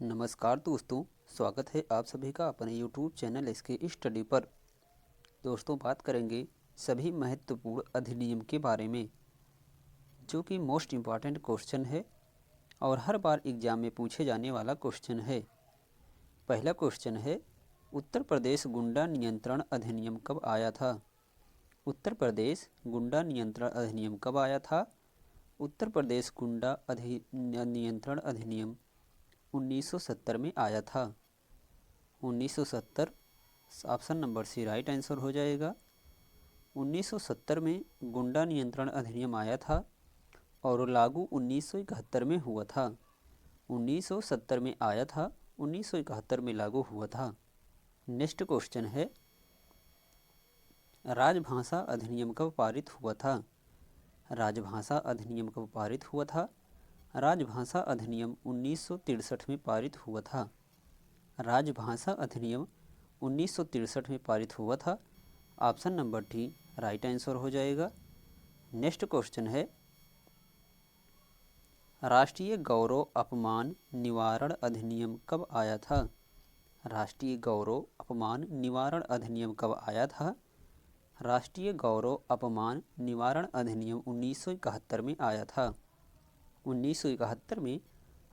नमस्कार दोस्तों, स्वागत है आप सभी का अपने यूट्यूब चैनल इसके स्टडी पर। दोस्तों, बात करेंगे सभी महत्वपूर्ण अधिनियम के बारे में, जो कि मोस्ट इम्पॉर्टेंट क्वेश्चन है और हर बार एग्जाम में पूछे जाने वाला क्वेश्चन है। पहला क्वेश्चन है, उत्तर प्रदेश गुंडा नियंत्रण अधिनियम कब आया था? उत्तर प्रदेश गुंडा नियंत्रण अधिनियम कब आया था? उत्तर प्रदेश गुंडा नियंत्रण अधिनियम 1970 में आया था। 1970 option number C right answer हो जाएगा। 1970 में गुंडा नियंत्रण अधिनियम आया था और लागू 1971 में हुआ था। 1970 में आया था, 1971 में लागू हुआ था। नेक्स्ट क्वेश्चन है, राजभाषा अधिनियम कब पारित हुआ था? राजभाषा अधिनियम कब पारित हुआ था? राजभाषा अधिनियम 1963 में पारित हुआ था। राजभाषा अधिनियम 1963 में पारित हुआ था। Option number D right answer हो जाएगा। नेक्स्ट क्वेश्चन है, राष्ट्रीय गौरव अपमान निवारण अधिनियम कब आया था? राष्ट्रीय गौरव अपमान निवारण अधिनियम कब आया था? राष्ट्रीय गौरव अपमान निवारण अधिनियम 1971 में आया था। 1971 में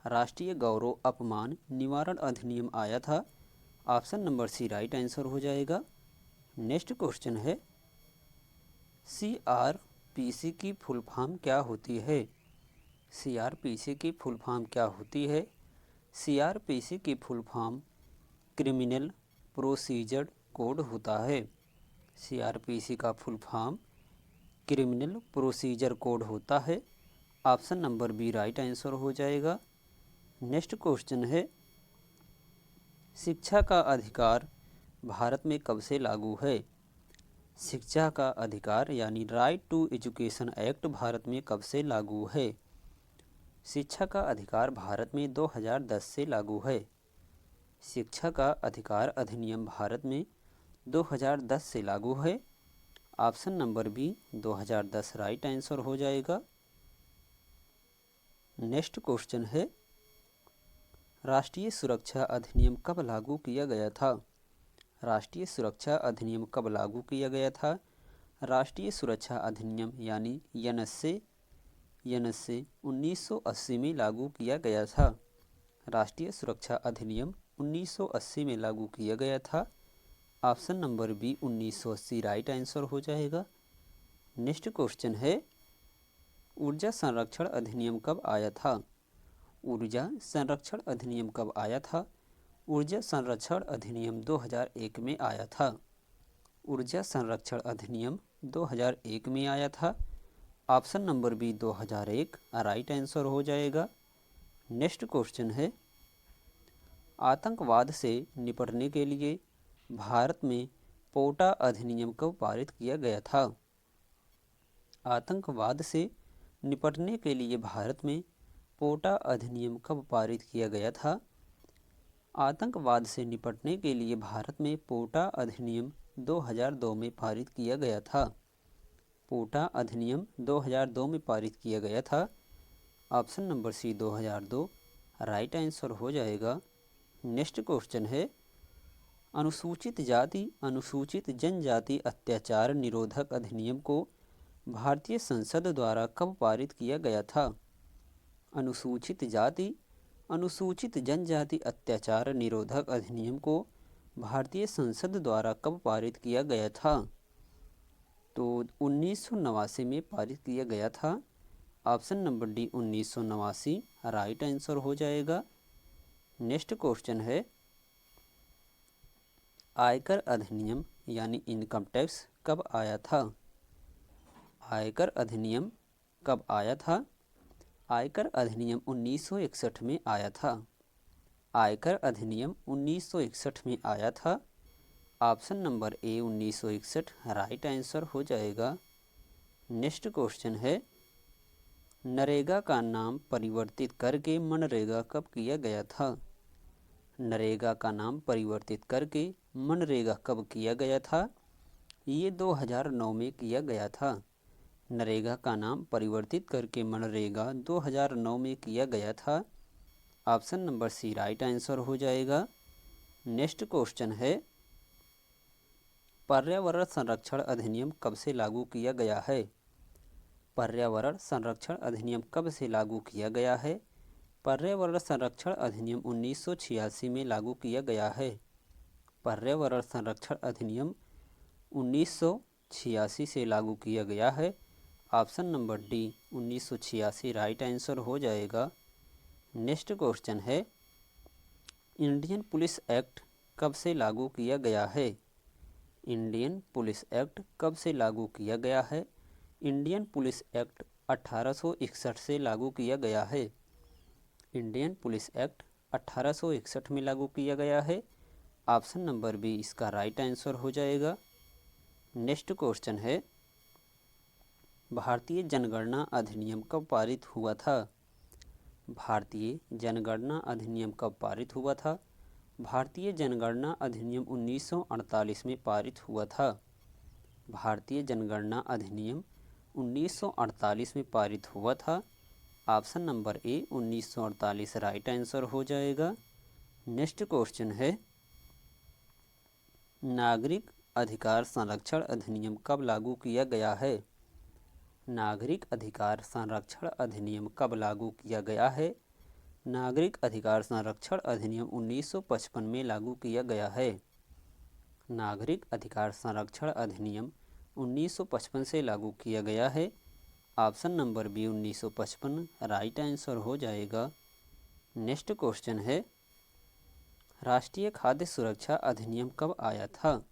राष्ट्रीय गौरव अपमान निवारण अधिनियम आया था। Option number C right answer हो जाएगा। नेक्स्ट क्वेश्चन है, CRPC की फुल फॉर्म क्या होती है? CRPC की फुल फॉर्म क्या होती है? CRPC की full form criminal procedure code होता है। CRPC का full form criminal procedure code होता है। Option number B right answer हो जाएगा। नेक्स्ट क्वेश्चन है, शिक्षा का अधिकार भारत में कब से लागू है? शिक्षा का अधिकार यानी right to education act Bharat में कब से लागू है? शिक्षा का अधिकार भारत में 2010 से लागू है। शिक्षा का अधिकार अधिनियम भारत में 2010 से लागू है। Option number B 2010 right answer हो जाएगा। नेक्स्ट क्वेश्चन है, राष्ट्रीय सुरक्षा अधिनियम कब लागू किया गया था? राष्ट्रीय सुरक्षा अधिनियम कब लागू किया गया था? राष्ट्रीय सुरक्षा अधिनियम यानी एनएसए 1980 में लागू किया गया था। राष्ट्रीय सुरक्षा अधिनियम 1980 में लागू किया गया था। Option number B 1980 right answer हो जाएगा। नेक्स्ट क्वेश्चन है, ऊर्जा संरक्षण अधिनियम कब आया था? ऊर्जा संरक्षण अधिनियम कब आया था? ऊर्जा संरक्षण अधिनियम 2001 में आया था। ऊर्जा संरक्षण अधिनियम 2001 में आया था। Option number B 2001 right answer हो जाएगा। नेक्स्ट क्वेश्चन है, आतंकवाद से निपटने के लिए भारत में पोटा अधिनियम कब पारित किया गया था? आतंकवाद से निपटने के लिए भारत में पोटा अधिनियम कब पारित किया गया था? आतंकवाद से निपटने के लिए भारत में पोटा अधिनियम 2002 में पारित किया गया था। पोटा अधिनियम 2002 में पारित किया गया था। Option number C 2002 right answer हो जाएगा। नेक्स्ट क्वेश्चन है, अनुसूचित जाति अनुसूचित जनजाति अत्याचार निरोधक अधिनियम को भारतीय संसद द्वारा कब पारित किया गया था? अनुसूचित जाति अनुसूचित जनजाति अत्याचार निरोधक अधिनियम को भारतीय संसद द्वारा कब पारित किया गया था? तो 1989 में पारित किया गया था। Option number D 1989 right answer हो जाएगा। नेक्स्ट क्वेश्चन है, आयकर अधिनियम यानी इनकम टैक्स कब आया था? आयकर अधिनियम कब आया था? आयकर अधिनियम 1961 में आया था। आयकर अधिनियम 1961 में आया था। Option number A 1961 right answer हो जाएगा। नेक्स्ट क्वेश्चन है, नरेगा का नाम परिवर्तित करके मनरेगा कब किया गया था? नरेगा का नाम परिवर्तित करके मनरेगा कब किया गया था? ये 2009 में किया गया था। नरेगा का नाम परिवर्तित करके मनरेगा 2009 में किया गया था। Option number C right answer हो जाएगा। नेक्स्ट क्वेश्चन है, पर्यावरण संरक्षण अधिनियम कब से लागू किया गया है? पर्यावरण संरक्षण अधिनियम कब से लागू किया गया है? पर्यावरण संरक्षण अधिनियम 1986 में लागू किया गया है। पर्यावरण संरक्षण अधिनियम 1986 से लागू किया गया है। Option number D 1986 right answer हो जाएगा। नेक्स्ट क्वेश्चन है, इंडियन पुलिस एक्ट कब से लागू किया गया है? इंडियन पुलिस एक्ट कब से लागू किया गया है? इंडियन पुलिस एक्ट 1861 से लागू किया गया है। इंडियन पुलिस एक्ट 1861 में लागू किया गया है। ऑप्शन नंबर बी इसका राइट आंसर हो जाएगा। नेक्स्ट क्वेश्चन है, भारतीय जनगणना अधिनियम कब पारित हुआ था? भारतीय जनगणना अधिनियम कब पारित हुआ था? भारतीय जनगणना अधिनियम 1948 में पारित हुआ था। भारतीय जनगणना अधिनियम 1948 में पारित हुआ था। Option number A 1948 right answer हो जाएगा। नेक्स्ट क्वेश्चन है, नागरिक अधिकार संरक्षण अधिनियम कब लागू किया गया है? नागरिक अधिकार संरक्षण अधिनियम कब लागू किया गया है? नागरिक अधिकार संरक्षण अधिनियम 1955 में लागू किया गया है। नागरिक अधिकार संरक्षण अधिनियम 1955 से लागू किया गया है। Option number B 1955 right answer हो जाएगा। नेक्स्ट क्वेश्चन है, राष्ट्रीय खाद्य सुरक्षा अधिनियम कब आया था?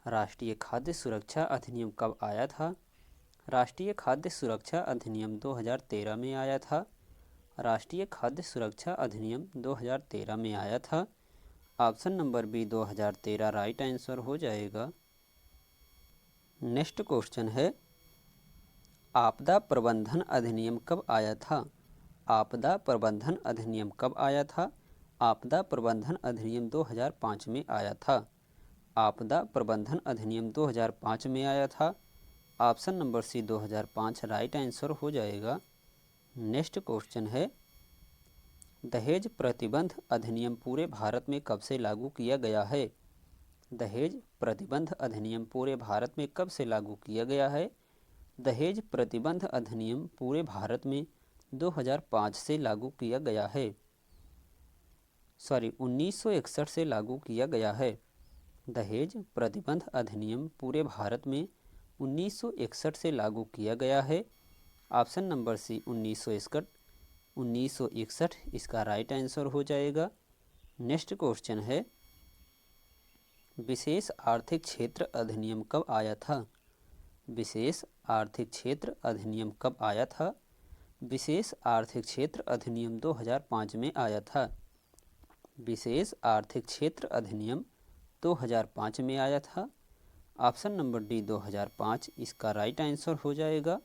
राष्ट्रीय खाद्य सुरक्षा अधिनियम कब आया था? राष्ट्रीय खाद्य सुरक्षा अधिनियम 2013 में आया था। राष्ट्रीय खाद्य सुरक्षा अधिनियम 2013 में आया था। Option number B 2013 right answer हो जाएगा। नेक्स्ट क्वेश्चन है, आपदा प्रबंधन अधिनियम कब आया था? आपदा प्रबंधन अधिनियम कब आया था? आपदा प्रबंधन अधिनियम 2005 में आया था। आपदा प्रबंधन अधिनियम 2005 में आया था। Option number C 2005 right answer हो जाएगा। नेक्स्ट क्वेश्चन है, दहेज प्रतिबंध अधिनियम पूरे भारत में कब से लागू किया गया है? दहेज प्रतिबंध अधिनियम पूरे भारत में कब से लागू किया गया है? दहेज प्रतिबंध अधिनियम पूरे भारत में 2005 से लागू किया गया है। 1961 से लागू किया गया है। दहेज प्रतिबंध अधिनियम पूरे भारत में 1961 से लागू किया गया है। ऑप्शन नंबर सी 1961 इसका राइट आंसर हो जाएगा। नेक्स्ट क्वेश्चन है, विशेष आर्थिक क्षेत्र अधिनियम कब आया था? विशेष आर्थिक क्षेत्र अधिनियम कब आया था? विशेष आर्थिक क्षेत्र अधिनियम 2005 में आया था। विशेष आर्थिक क्षेत्र अधिनियम 2005 में आया था। ऑप्शन नंबर डी 2005 इसका राइट आंसर हो जाएगा।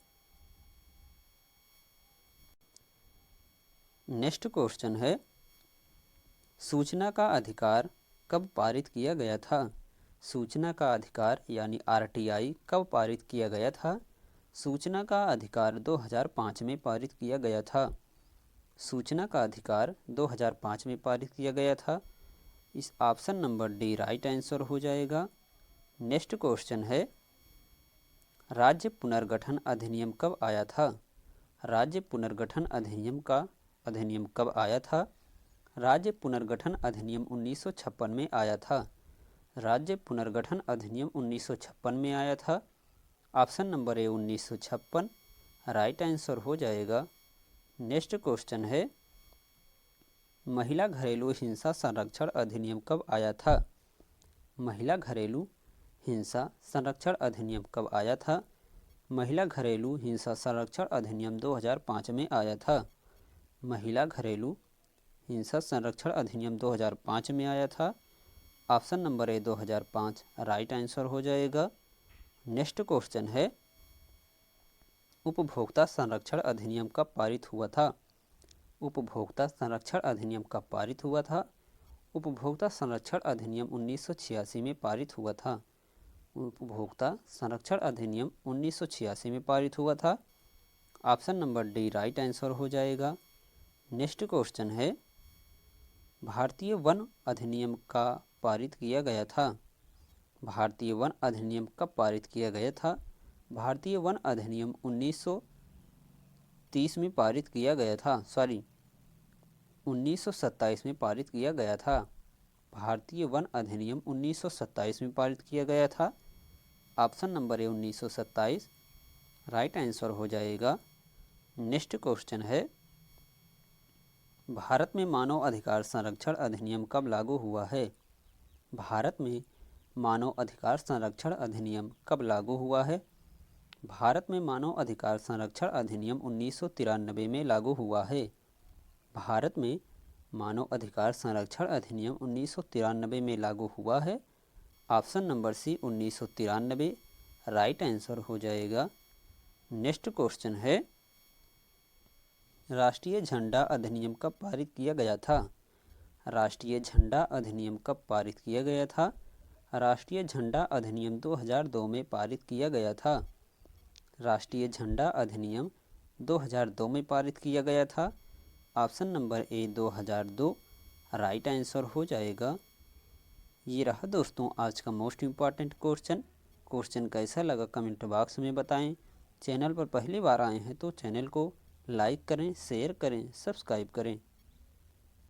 नेक्स्ट क्वेश्चन है, सूचना का अधिकार कब पारित किया गया था? सूचना का अधिकार यानी आरटीआई कब पारित किया गया था? सूचना का अधिकार 2005 में पारित किया गया था। सूचना का अधिकार 2005 में पारित किया गया था। इस option number D right answer हो जाएगा। नेक्स्ट क्वेश्चन है, राज्य पुनर्गठन अधिनियम कब आया था? राज्य पुनर्गठन अधिनियम कब आया था? राज्य पुनर्गठन अधिनियम 1956 में आया था। राज्य पुनर्गठन अधिनियम 1956 में आया था। Option number A 1956 right answer हो जाएगा। नेक्स्ट क्वेश्चन है, महिला घरेलू हिंसा संरक्षण अधिनियम कब आया था? महिला घरेलू हिंसा संरक्षण अधिनियम कब आया था? महिला घरेलू हिंसा संरक्षण अधिनियम 2005 में आया था। महिला घरेलू हिंसा संरक्षण अधिनियम 2005 में आया था। Option number A 2005 right answer हो जाएगा। नेक्स्ट क्वेश्चन है, उपभोक्ता संरक्षण अधिनियम कब पारित हुआ था? उपभोक्ता संरक्षण अधिनियम कब पारित हुआ था? उपभोक्ता संरक्षण अधिनियम 1986 में पारित हुआ था। उपभोक्ता संरक्षण अधिनियम 1986 में पारित हुआ था। Option number D right answer हो जाएगा। नेक्स्ट क्वेश्चन है, भारतीय वन अधिनियम का पारित किया गया था। भारतीय वन अधिनियम कब पारित किया गया था? भारतीय वन अधिनियम 1930 में पारित किया गया था, 1927 में पारित किया गया था। भारतीय वन अधिनियम 1927 में पारित किया गया था। ऑप्शन नंबर है 1927, राइट आंसर हो जाएगा। नेक्स्ट क्वेश्चन है, भारत में मानव अधिकार संरक्षण अधिनियम कब लागू हुआ है? भारत में मानव अधिकार संरक्षण अधिनियम कब लागू हुआ है? भारत में मानव अधिकार संरक्षण अधिनियम 1993 में लागू हुआ है। भारत में मानव अधिकार संरक्षण अधिनियम 1993 में लागू हुआ है। Option number C 1993, right answer हो जाएगा। नेक्स्ट क्वेश्चन है, राष्ट्रीय झंडा अधिनियम कब पारित किया गया था? राष्ट्रीय झंडा अधिनियम कब पारित किया गया था? राष्ट्रीय झंडा अधिनियम 2002 में पारित किया गया था। राष्ट्रीय झंडा अधिनियम 2002 में पारित किया गया था। Option number A 2002, right answer हो जाएगा। ये रहा दोस्तों आज का मोस्ट इम्पॉर्टेंट क्वेश्चन कैसा लगा कमेंट बॉक्स में बताएं। चैनल पर पहली बार आए हैं तो चैनल को लाइक करें, शेयर करें, सब्सक्राइब करें।